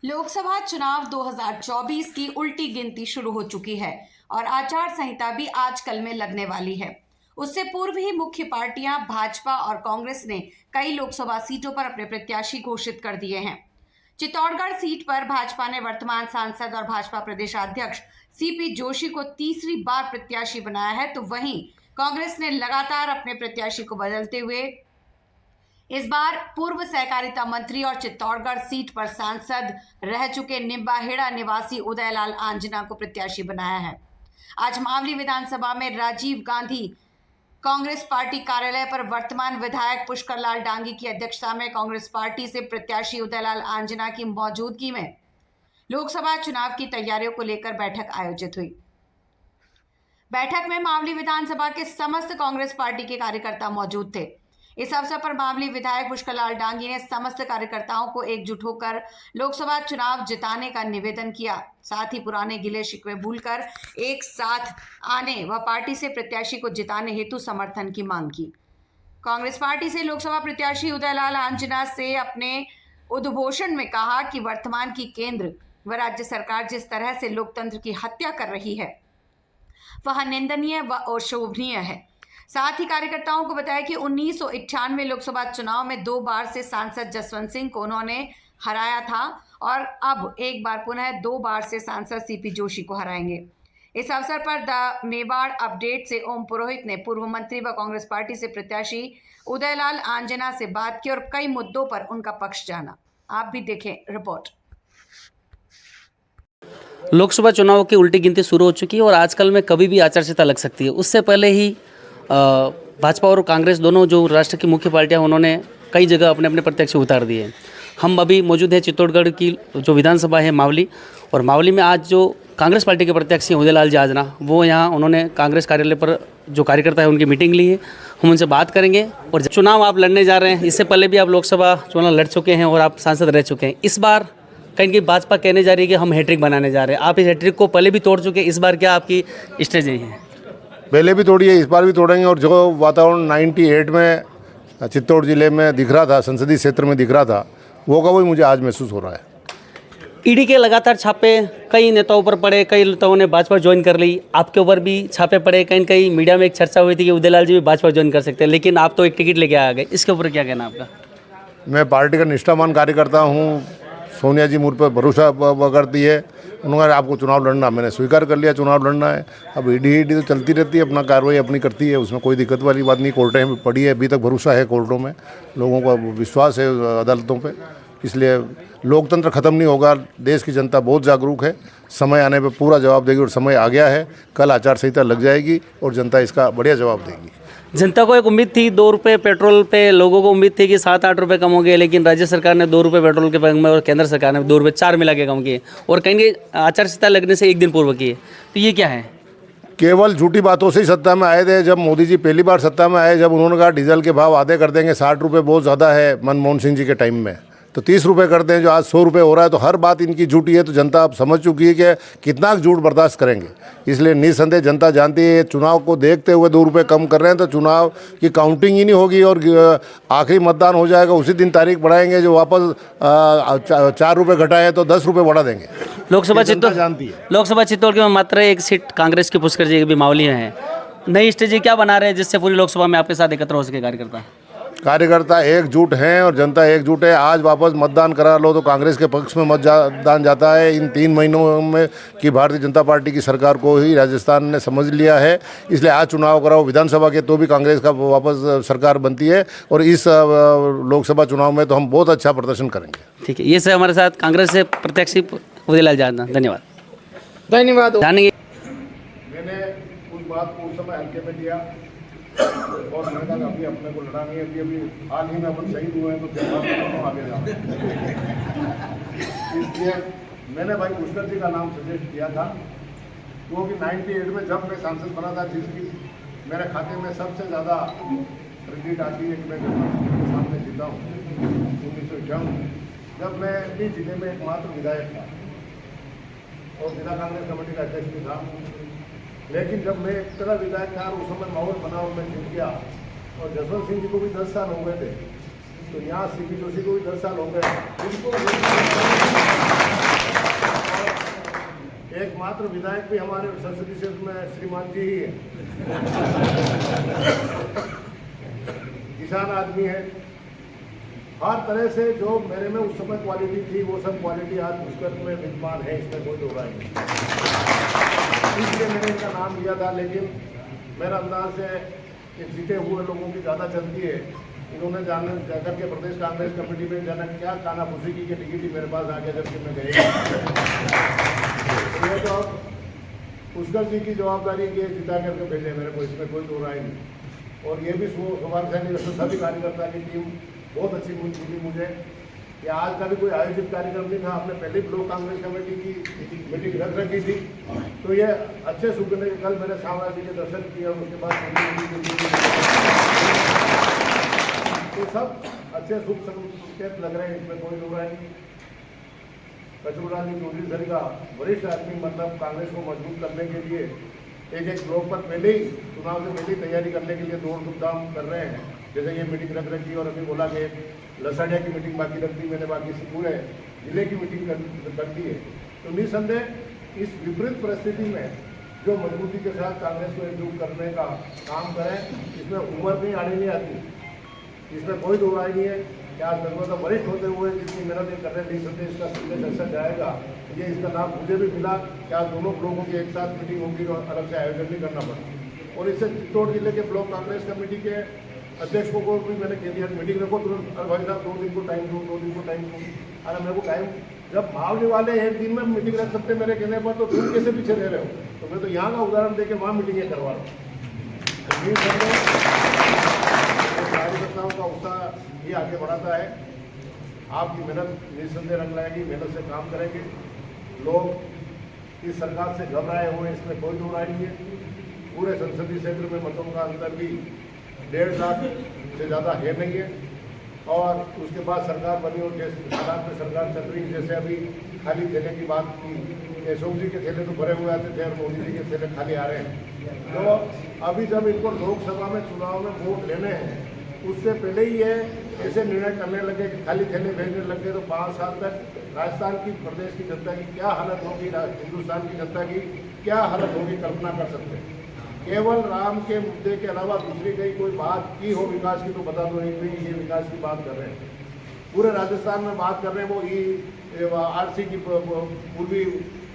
लोकसभा चुनाव 2024 की उल्टी गिनती शुरू हो चुकी है और आचार संहिता भी आजकल में लगने वाली है। उससे पूर्व ही मुख्य पार्टियां भाजपा और कांग्रेस ने कई लोकसभा सीटों पर अपने प्रत्याशी घोषित कर दिए हैं। चित्तौड़गढ़ सीट पर भाजपा ने वर्तमान सांसद और भाजपा प्रदेशाध्यक्ष सीपी जोशी को तीसरी बार प्रत्याशी बनाया है, तो वहीं कांग्रेस ने लगातार अपने प्रत्याशी को बदलते हुए इस बार पूर्व सहकारिता मंत्री और चित्तौड़गढ़ सीट पर सांसद रह चुके निम्बाहेड़ा निवासी उदयलाल आंजना को प्रत्याशी बनाया है। आज मावली विधानसभा में राजीव गांधी कांग्रेस पार्टी कार्यालय पर वर्तमान विधायक पुष्करलाल डांगी की अध्यक्षता में कांग्रेस पार्टी से प्रत्याशी उदयलाल आंजना की मौजूदगी में लोकसभा चुनाव की तैयारियों को लेकर बैठक आयोजित हुई। बैठक में मावली विधानसभा के समस्त कांग्रेस पार्टी के कार्यकर्ता मौजूद थे। इस अवसर पर मावली विधायक पुष्करलाल डांगी ने समस्त कार्यकर्ताओं को एकजुट होकर लोकसभा चुनाव जिताने का निवेदन किया। साथ ही पुराने गिले शिकवे भूलकर एक साथ आने व पार्टी से प्रत्याशी को जिताने हेतु समर्थन की मांग की। कांग्रेस पार्टी से लोकसभा प्रत्याशी उदयलाल आंजना से अपने उद्घोषण में कहा कि वर्तमान की केंद्र व राज्य सरकार जिस तरह से लोकतंत्र की हत्या कर रही है वह निंदनीय व अशोभनीय है। साथ ही कार्यकर्ताओं को बताया कि 1991 लोकसभा चुनाव में 2 बार से सांसद जसवंत सिंह को उन्होंने हराया था और अब एक बार पुनः 2 बार से सांसद सीपी जोशी को हराएंगे। इस अवसर पर द मेवाड़ अपडेट से ओम पुरोहित ने पूर्व मंत्री व कांग्रेस पार्टी से प्रत्याशी उदयलाल आंजना से बात की और कई मुद्दों पर उनका पक्ष जाना। आप भी देखें रिपोर्ट। लोकसभा चुनाव की उल्टी गिनती शुरू हो चुकी है और आजकल में कभी भी आचार संहिता लग सकती है। उससे पहले ही भाजपा और कांग्रेस दोनों जो राष्ट्र की मुख्य पार्टियां उन्होंने कई जगह अपने अपने प्रत्याशी उतार दिए हैं। हम अभी मौजूद हैं चित्तौड़गढ़ की जो विधानसभा है मावली, और मावली में आज जो कांग्रेस पार्टी के प्रत्याशी हैं उदयलाल जी आंजना, वो यहाँ उन्होंने कांग्रेस कार्यालय पर जो कार्यकर्ता है उनकी मीटिंग ली है। हम उनसे बात करेंगे। और चुनाव आप लड़ने जा रहे हैं, इससे पहले भी आप लोकसभा चुनाव लड़ चुके हैं और आप सांसद रह चुके हैं। इस बार कहीं भाजपा कहने जा रही है कि हम हैट्रिक बनाने जा रहे हैं। आप इस हैट्रिक को पहले भी तोड़ चुके हैं, इस बार क्या आपकी स्ट्रेटजी है? पहले भी तोड़ी है, इस बार भी तोड़ेंगे। और जो वातावरण 98 में चित्तौड़ जिले में दिख रहा था, संसदीय क्षेत्र में दिख रहा था, वो का वही मुझे आज महसूस हो रहा है। ईडी के लगातार छापे कई नेताओं पर पड़े, कई नेताओं ने भाजपा ज्वाइन कर ली, आपके ऊपर भी छापे पड़े। कहीं कहीं मीडिया में एक चर्चा हुई थी कि उदयलाल जी भी भाजपा ज्वाइन कर सकते हैं, लेकिन आप तो एक टिकट लेके आ गए। इसके ऊपर क्या कहना आपका? मैं पार्टी का निष्ठावान कार्यकर्ता हूँ। सोनिया जी मुझ पर भरोसा करती है, उन्होंने आपको चुनाव लड़ना, मैंने स्वीकार कर लिया चुनाव लड़ना है। अब ईडी तो चलती रहती है, अपना कार्रवाई अपनी करती है, उसमें कोई दिक्कत वाली बात नहीं। कोर्टें में पड़ी है, अभी तक भरोसा है कोर्टों में, लोगों का विश्वास है अदालतों पे। इसलिए लोकतंत्र ख़त्म नहीं होगा। देश की जनता बहुत जागरूक है, समय आने पर पूरा जवाब देगी और समय आ गया है। कल आचार संहिता लग जाएगी और जनता इसका बढ़िया जवाब देगी। जनता को एक उम्मीद थी 2 रुपये पेट्रोल पे, लोगों को उम्मीद थी कि 7-8 रुपये कम हो गए, लेकिन राज्य सरकार ने 2 रुपये पेट्रोल के में और केंद्र सरकार ने 2 रुपये 4 मिला के कम किए, और कहीं आचार संहिता लगने से एक दिन पूर्व किए। तो ये क्या है? केवल झूठी बातों से ही सत्ता में आए थे। जब मोदी जी पहली बार सत्ता में आए, जब उन्होंने कहा डीजल के भाव आधे कर देंगे, 60 रुपये बहुत ज़्यादा है मनमोहन सिंह जी के टाइम में, तो 30 रुपये करते हैं, जो आज 100 रुपये हो रहा है। तो हर बात इनकी झूठी है। तो जनता अब समझ चुकी है कि कितना झूठ बर्दाश्त करेंगे। इसलिए निसंदेह जनता जानती है, चुनाव को देखते हुए 2 रुपये कम कर रहे हैं तो चुनाव की काउंटिंग ही नहीं होगी और आखिरी मतदान हो जाएगा, उसी दिन तारीख बढ़ाएंगे। जो वापस 4 रुपये घटाए तो 10 रुपये बढ़ा देंगे। लोकसभा चित्तौड़ जानती है। लोकसभा चित्तौड़ की मात्र एक सीट कांग्रेस की पुष्कर जी की भी मावली में है। नई स्ट्रेटजी क्या बना रहे हैं जिससे पूरी लोकसभा में आपके साथ एकत्र हो सके कार्यकर्ता एकजुट हैं और जनता एकजुट है। आज वापस मतदान करा लो तो कांग्रेस के पक्ष में मतदान जाता है। इन 3 महीनों में कि भारतीय जनता पार्टी की सरकार को ही राजस्थान ने समझ लिया है, इसलिए आज चुनाव कराओ विधानसभा के तो भी कांग्रेस का वापस सरकार बनती है। और इस लोकसभा चुनाव में तो हम बहुत अच्छा प्रदर्शन करेंगे। ठीक है, ये से हमारे साथ कांग्रेस से प्रत्याशी उदयलाल जी आंजना। धन्यवाद। जानेंगे। मैंने उस बात को उस समय हल्के में लिया और मैंने कहा अभी अपने को लड़ा नहीं है। अभी हाल ही में अपन शहीद हुए हैं तो आगे जाओ। इसलिए मैंने भाई पुष्कर जी का नाम सजेस्ट किया था, क्योंकि 98 में जब मैं सांसद बना था, जिसकी मेरे खाते में सबसे ज़्यादा क्रेडिट आती है कि मैं के सामने जीता हूँ 1951, जब मैं भी जिले में एकमात्र विधायक था और जिला कांग्रेस कमेटी का अध्यक्ष भी था। लेकिन जब मैं एक तरह विधायक था और उस समय माहौल बना और मैं जीत गया, और जसवंत सिंह जी को भी 10 साल हो गए थे, तो यहाँ सीपी जोशी को भी 10 साल हो गए। एकमात्र विधायक भी हमारे संसदीय क्षेत्र में श्रीमान जी ही है। किसान आदमी है। हर तरह से जो मेरे में उस समय क्वालिटी थी वो सब क्वालिटी आज पुष्कर में विद्यमान है, इसमें कोई दो राय नहीं। इसलिए मैंने इनका नाम लिया था, लेकिन मेरा अंदाज है कि जीते हुए लोगों की ज़्यादा चलती है। इन्होंने जाकर के प्रदेश कांग्रेस कमेटी में जाना क्या कानाफूसी की टिकट ही मेरे पास आ गया जबकि मैं गया। ये तो अब पुष्कर जी की जवाबदारी ये जिता करके भेजे, मेरे को इसमें कोई दो राय नहीं। और ये भी सौभाग्य है सभी कार्यकर्ता की टीम बहुत अच्छी मिली मुझे। कि आज का भी कोई आयोजित कार्यक्रम नहीं था, आपने पहले ब्लॉक कांग्रेस कमेटी की मीटिंग रख रखी थी, तो ये अच्छे सुगने के कल मैंने सावरा जी के दर्शन किया, उसके बाद तो सब अच्छे शुभ संकेत लग रहे हैं, इसमें कोई दो राय नहीं। कचरूराज जी चौधरी सर का वरिष्ठ आदमी, मतलब कांग्रेस को मजबूत करने के लिए एक ब्लॉक पर पहले ही चुनाव से पहले ही तैयारी करने के लिए दौड़ धूम कर रहे हैं। जैसे ये मीटिंग रख रखी और अभी बोला कि लसाड़िया की मीटिंग बाकी रख दी मैंने, बाकी से पूरे जिले की मीटिंग कर दी है। तो निसंदेह इस विपरीत परिस्थिति में जो मजबूती के साथ कांग्रेस को एकजुट करने का काम करें, इसमें उम्र नहीं आड़ी नहीं आती, इसमें कोई दो राय नहीं है। क्या जरूरत वरिष्ठ होते हुए जितनी मेहनत ये कर रहे हैं, निसंदेह इसका संदेश अच्छा जाएगा। ये इसका लाभ मुझे भी मिला। क्या दोनों ब्लॉकों की एक साथ मीटिंग होगी तो अलग से आयोजन नहीं करना पड़ा। और इससे चित्तौड़ जिले के ब्लॉक कांग्रेस कमेटी के अध्यक्षों को भी मैंने कह दिया मीटिंग रखो तुरंत। अरे भाई साहब 2 दिन को टाइम दो, 2 दिन को टाइम दो। अरे मेरे को टाइम जब मावली वाले एक दिन में मीटिंग रख सकते मेरे कहने पर, तो तुम कैसे पीछे रह रहे हो? तो मैं तो यहाँ का उदाहरण दे के वहाँ मीटिंगें करवा रहा हूँ। कार्यकर्ताओं का उत्साह ये आगे बढ़ाता है। आपकी मेहनत निसंदेह रंग लाएगी, मेहनत से काम करेंगे। लोग इस सरकार से घबराए हुए, इसमें कोई दो राय नहीं है। पूरे संसदीय क्षेत्र में मतों का अंतर भी 1.5 लाख से ज़्यादा है नहीं है। और उसके बाद सरकार बनी और जिस हालात में सरकार चल रही, जैसे अभी खाली थैले की बात की, अशोक जी के थैले तो भरे हुए आते थे और मोदी जी के थैले खाली आ रहे हैं। तो अभी जब इनको लोकसभा में चुनाव में वोट लेने हैं, उससे पहले ही ये ऐसे निर्णय करने लगे कि खाली थैले भेजने लगे, तो 5 साल तक राजस्थान की प्रदेश की जनता की क्या हालत होगी, हिंदुस्तान की जनता की क्या हालत होगी, कल्पना कर सकते हैं। केवल राम के मुद्दे के अलावा दूसरी कहीं कोई बात की हो विकास की तो बता दो, नहीं ये विकास की बात कर रहे हैं। पूरे राजस्थान में बात कर रहे हैं वो RC की पूर्वी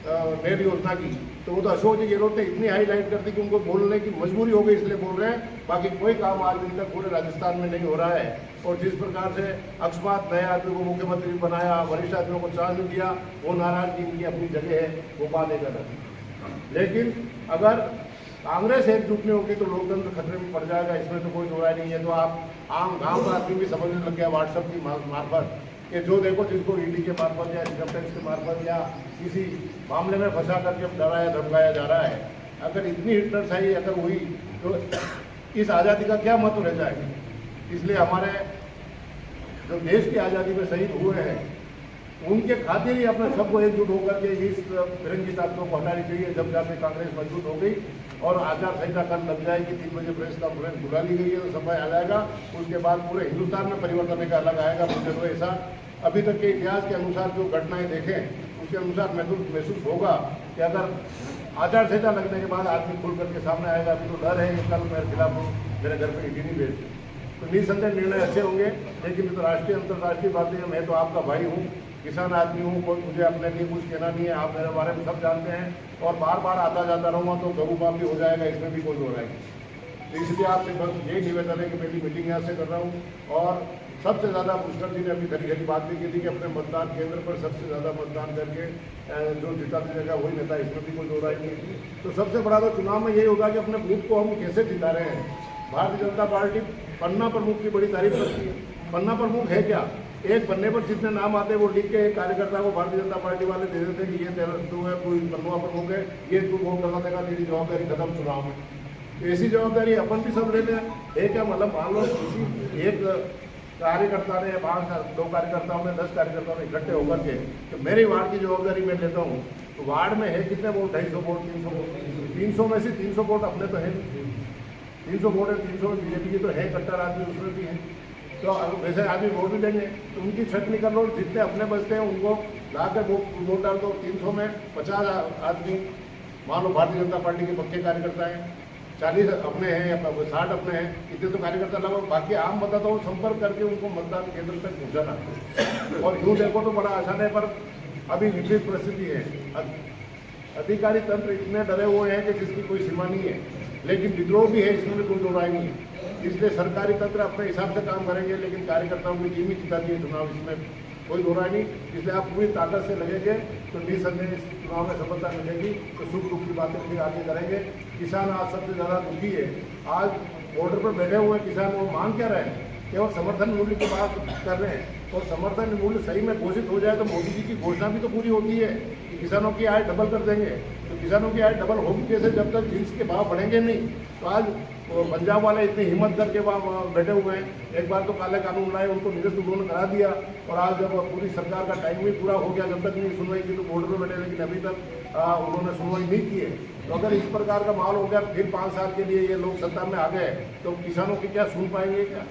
नहर योजना की, तो वो तो अशोक जी गहलोत ने इतनी हाईलाइट कर दी कि उनको बोलने की मजबूरी हो गई, इसलिए बोल रहे हैं। बाकी कोई काम आज दिन तक पूरे राजस्थान में नहीं हो रहा है। और जिस प्रकार से अकस्मात नए आदमी को मुख्यमंत्री बनाया, वरिष्ठ आदमियों को चांस दिया, वो नाराजगी इनकी अपनी जगह है, वो बात एक अलग। लेकिन अगर कांग्रेस एकजुट नहीं होगी तो लोकतंत्र खतरे में पड़ जाएगा, इसमें तो कोई दो राय नहीं है। तो आप आम गांव का आदमी भी समझने लग गया व्हाट्सएप की मार्फत कि जो देखो जिसको ईडी के मार्फत या इनकम टैक्स के मार्फत या किसी मामले में फंसा करके डराया धमकाया जा रहा है। अगर इतनी हिटलरशाही अगर हुई तो इस आज़ादी का क्या महत्व रह जाएगा। इसलिए हमारे जो देश की आज़ादी में शहीद हुए हैं उनके खातिर ही अपने सबको एकजुट होकर के इस फिरंगी ताकतों को हटानी चाहिए। जब जाके कांग्रेस मजबूत हो गई और आचार संहिता कल लग जाएगी, 3 बजे प्रेस कॉन्फ्रेंस बुला ली गई है, तो समय आ जाएगा। उसके बाद पूरे हिंदुस्तान में परिवर्तन का अलग आएगा। मुझे तो ऐसा अभी तक के इतिहास के अनुसार जो घटनाएं देखें उसके अनुसार महसूस होगा कि अगर आचार संहिता लगने के बाद आदमी खुल करके सामने आएगा। अभी तो डर है कि कल मेरे खिलाफ मेरे घर पर ईडी नहीं भेजते, तो निसंदेह निर्णय अच्छे होंगे। लेकिन तो राष्ट्रीय अंतर्राष्ट्रीय बातें, मैं तो आपका भाई हूँ, किसान आदमी हूँ, कोई मुझे अपने लिए कुछ कहना नहीं है। आप मेरे बारे में सब जानते हैं और बार बार आता जाता रहूँगा तो गरूबा भी हो जाएगा, इसमें भी कोई दो राय नहीं। तो इसलिए आपसे बस यही निवेदन है कि मेरी मीटिंग यहाँ से कर रहा हूँ। और सबसे ज़्यादा पुष्कर जी ने अभी खरी खरी बात भी की थी कि अपने मतदान केंद्र पर सबसे ज़्यादा मतदान करके जो जिता देगा वही नेता, इसमें भी कोई दो राय नहीं। तो सबसे बड़ा तो चुनाव में यही होगा कि अपने बूथ को हम कैसे जिता रहे हैं। भारतीय जनता पार्टी पन्ना प्रमुख की बड़ी तारीफ करती है। पन्ना प्रमुख है क्या? एक पन्ने पर जितने नाम आते हैं वो लिख के एक कार्यकर्ता को भारतीय जनता पार्टी वाले दे देते हैं कि ये तू है, कोई पन्ना प्रमुख है, ये तू वोट करवा देगा, तेरी जवाबदारी खत्म चुनाव में। तो ऐसी जवाबदारी अपन भी सब लेते हैं। एक क्या मतलब, मान लो किसी एक कार्यकर्ता ने 2 कार्यकर्ताओं ने 10 कार्यकर्ताओं ने इकट्ठे होकर के तो मेरी वार्ड की जवाबदारी मैं लेता हूँ। तो वार्ड में है कितने वोट? 250 vote, 300 vote. 300 में से 300 वोट अपने तो है, 300 वोट है, 300 बीजेपी की तो है, कट्टर आदमी उसमें भी है। तो वैसे आदमी वोट भी देंगे, तो उनकी छट निकल लो, जितने अपने बचते हैं उनको ला कर वोट डाल दो। 300 में 50 आदमी मान लो भारतीय जनता पार्टी के पक्के कार्यकर्ता हैं, 40 अपने हैं या 60 अपने हैं, इतने तो कार्यकर्ता लगभग, बाकी आम मतदाताओं संपर्क करके उनको मतदान केंद्र तक पहुँचाना। और यूँ देखो तो बड़ा आसान है, पर अभी विपरीत परिस्थिति है। अधिकारी तंत्र इतने डरे हुए हैं कि जिसकी कोई सीमा नहीं है, लेकिन विद्रोह भी है, इसमें भी कोई दो राय नहीं है। इसलिए सरकारी तंत्र अपने हिसाब से काम करेंगे, लेकिन कार्यकर्ताओं की टीम ही जिताती है चुनाव, इसमें कोई दो राय नहीं। इसलिए आप पूरी ताकत से लगेंगे तो निसंदेह इस चुनाव में सफलता मिलेगी। तो सुख दुख की बातें फिर आगे करेंगे। किसान आज सबसे ज़्यादा दुखी है। आज बॉर्डर पर बैठे हुए किसान वो मांग क्या रहे हैं, केवल समर्थन मूल्य की बात कर रहे हैं। और समर्थन मूल्य सही में घोषित हो जाए तो मोदी जी की घोषणा भी तो पूरी होती है कि किसानों की आय डबल कर देंगे। तो किसानों की आय डबल होगी कैसे, जब तक जींस के भाव बढ़ेंगे नहीं। तो आज पंजाब वाले इतनी हिम्मत करके वहाँ बैठे हुए हैं। एक बार तो काले कानून लाए, उनको निरस्त उन्होंने करा दिया, और आज जब पूरी सरकार का टाइम भी पूरा हो गया, जब तक नहीं सुनवाई की तो बॉर्डर पर बैठे, लेकिन अभी तक उन्होंने सुनवाई नहीं की है। तो अगर इस प्रकार का माहौल हो गया, फिर 5 साल के लिए ये लोग सत्ता में आ गए, तो किसानों की क्या सुन पाएंगे क्या?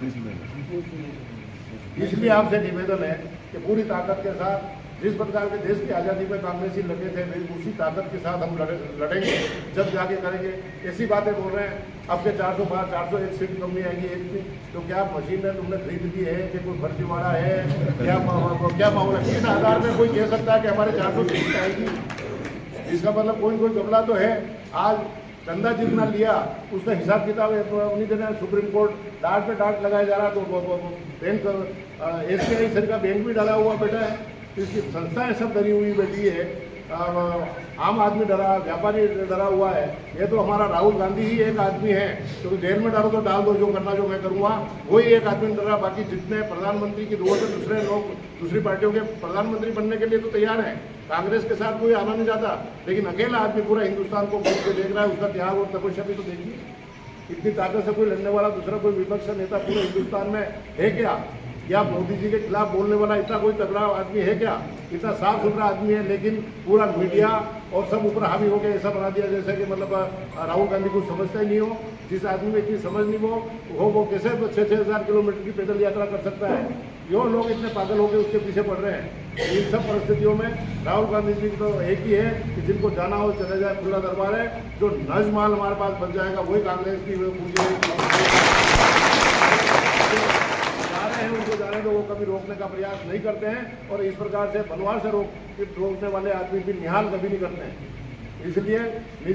इसलिए आपसे निवेदन है कि पूरी ताकत के साथ, जिस प्रकार के देश की आज़ादी में कांग्रेसी लगे थे, उसी ताकत के साथ हम लड़ेंगे, जब जाके करेंगे। ऐसी बातें बोल रहे हैं, अब के 401 सीट कम नहीं आएगी एक भी, तो क्या मशीन है तुमने खरीद ली है कि कोई फर्जीवाड़ा है, क्या मामला? किस आधार में कोई कह सकता है कि हमारे 400 सीट आएगी? इसका मतलब कोई घबरा तो है। आज चंदा जितना लिया उसका हिसाब किताब उन्हीं दिन सुप्रीम कोर्ट डांट पे डांट लगाया जा रहा है। तो बैंक SBI सर का बैंक भी डाला हुआ बैठा है, इसकी संस्थाएं सब डरी हुई बैठी है, आम आदमी डरा, व्यापारी डरा हुआ है। ये तो हमारा राहुल गांधी ही एक आदमी है, तो जेल में डालो तो डाल दो, जो करना जो मैं करूँगा, वही एक आदमी डरा। बाकी जितने प्रधानमंत्री की रोड से दूसरे लोग दूसरी पार्टियों के प्रधानमंत्री बनने के लिए तो तैयार हैं। कांग्रेस के साथ कोई आना नहीं चाहता, लेकिन अकेला आदमी पूरा हिंदुस्तान को घूम के देख रहा है। उसका त्याग और तपस्या भी तो देखिए। इतनी ताकत से कोई लड़ने वाला दूसरा कोई विपक्ष नेता पूरे हिंदुस्तान में है क्या? या मोदी जी के खिलाफ बोलने वाला इतना कोई तगड़ा आदमी है क्या? इतना साफ सुथरा आदमी है, लेकिन पूरा मीडिया और सब ऊपर हावी हो गए, ऐसा बना दिया जैसे कि मतलब राहुल गांधी को समझता ही नहीं हो। जिस आदमी में इतनी समझ नहीं हो वो कैसे 6,000 किलोमीटर की पैदल यात्रा कर सकता है? क्यों लोग इतने पागल हो गए उसके पीछे पड़ रहे हैं? इन सब परिस्थितियों में राहुल गांधी जी तो एक ही है कि जिनको जाना हो चले जाए, खुला दरबार है। जो नज माल हमारे पास बन जाएगा वही कांग्रेस की उनको जाने दो, वो कभी रोकने का प्रयास नहीं करते हैं। और इस प्रकार से बनवार से रोकने वाले आदमी भी निहाल कभी नहीं करते हैं। इसलिए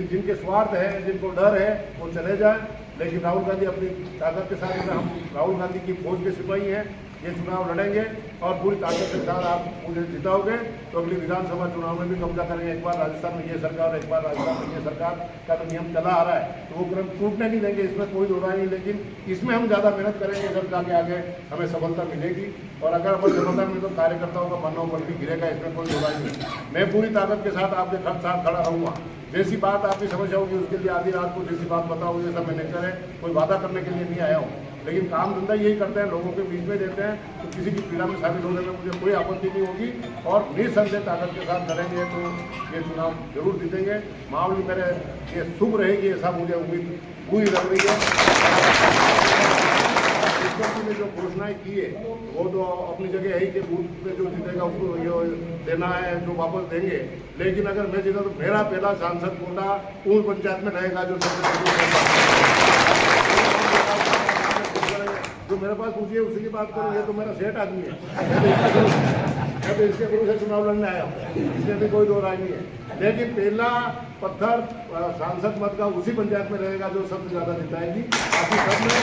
जिनके स्वार्थ है, जिनको डर है, वो चले जाए। लेकिन राहुल गांधी अपनी ताकत के साथ, हम राहुल गांधी की फौज के सिपाही हैं, ये चुनाव लड़ेंगे और पूरी ताकत के साथ आप मुझे जिताओगे तो अगली विधानसभा चुनाव में भी कब्जा करेंगे। एक बार राजस्थान में ये सरकार, एक बार राजस्थान में ये सरकार का तो नियम चला आ रहा है, तो वो क्रम टूटने नहीं देंगे, इसमें कोई दो राय नहीं। लेकिन इसमें हम ज़्यादा मेहनत करेंगे, जब जाके आगे हमें सफलता मिलेगी। और अगर अपन सफलता मिले तो कार्यकर्ताओं का मनोबल भी गिरेगा, इसमें कोई दो राय नहीं। मैं पूरी ताकत के साथ आपके साथ खड़ा रहूँगा। जैसी बात आपकी समझ होगी उसके लिए आधी रात को जैसी बात बताओ, जैसा मैं नेचर है, कोई वादा करने के लिए नहीं आया हूँ। लेकिन काम धंधा यही करते हैं, लोगों के बीच में देते हैं, तो किसी की पीड़ा में शामिल होने में मुझे कोई आपत्ति नहीं होगी। और निसंदेह ताकत के साथ करेंगे तो ये चुनाव जरूर जीतेंगे। माहौल मेरे ये शुभ रहेगी, ऐसा मुझे उम्मीद पूरी लग रही है। ने जो घोषणाएं की है वो तो अपनी जगह है ही कि बूथ पे जो जीतेगा उसको ये देना है, जो वापस देंगे। लेकिन अगर मैं जीता तो मेरा पहला सांसद कोटा पूर्ण पंचायत में रहेगा, जो मेरे पास पूछिए उसी की बात करूँ। ये तो मेरा सेठ आदमी है, मैं तो इसके गुरु से चुनाव लड़ने आया हूँ, इसमें भी कोई दो राय नहीं है। लेकिन पहला पत्थर सांसद मत का उसी पंचायत में रहेगा जो सबसे ज़्यादा जिताएगी। बाकी सब में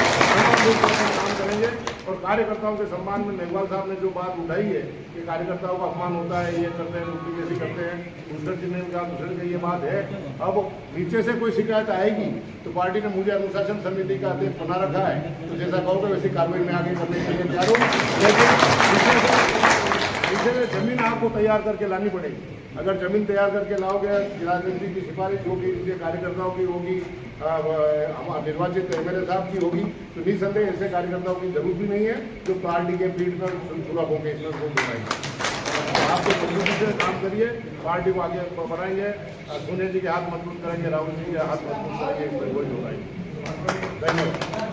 काम करेंगे। और कार्यकर्ताओं के सम्मान में मेघवाल साहब ने जो बात उठाई है कि कार्यकर्ताओं का अपमान होता है, ये करते हैं, उल्टी जैसी करते हैं, दूसरे जिन्हें का दूसरे का ये बात है। अब नीचे से कोई शिकायत आएगी तो पार्टी ने मुझे अनुशासन समिति का अध्यक्ष बना रखा है, तो जैसा कहोगे वैसी कार्रवाई में आगे करने के लिए तैयार हूँ। लेकिन नीचे जमीन आपको तैयार करके लानी पड़ेगी। अगर जमीन तैयार करके लाओगे, राजनीति की सिफारिश होगी, कार्यकर्ताओं की होगी, निर्वाचित MLA साहब की होगी, तो निसंदेह ऐसे कार्यकर्ताओं की जरूरत भी नहीं है जो पार्टी के पीठ में पूरा होंगे। इसमें वो बताएंगे आपको मजबूती से काम करिए, पार्टी को आगे बढ़ाएंगे, सोनिया जी के हाथ मजबूत करेंगे, राहुल जी के हाथ मजबूत करेंगे, इसमें वही होगा। धन्यवाद।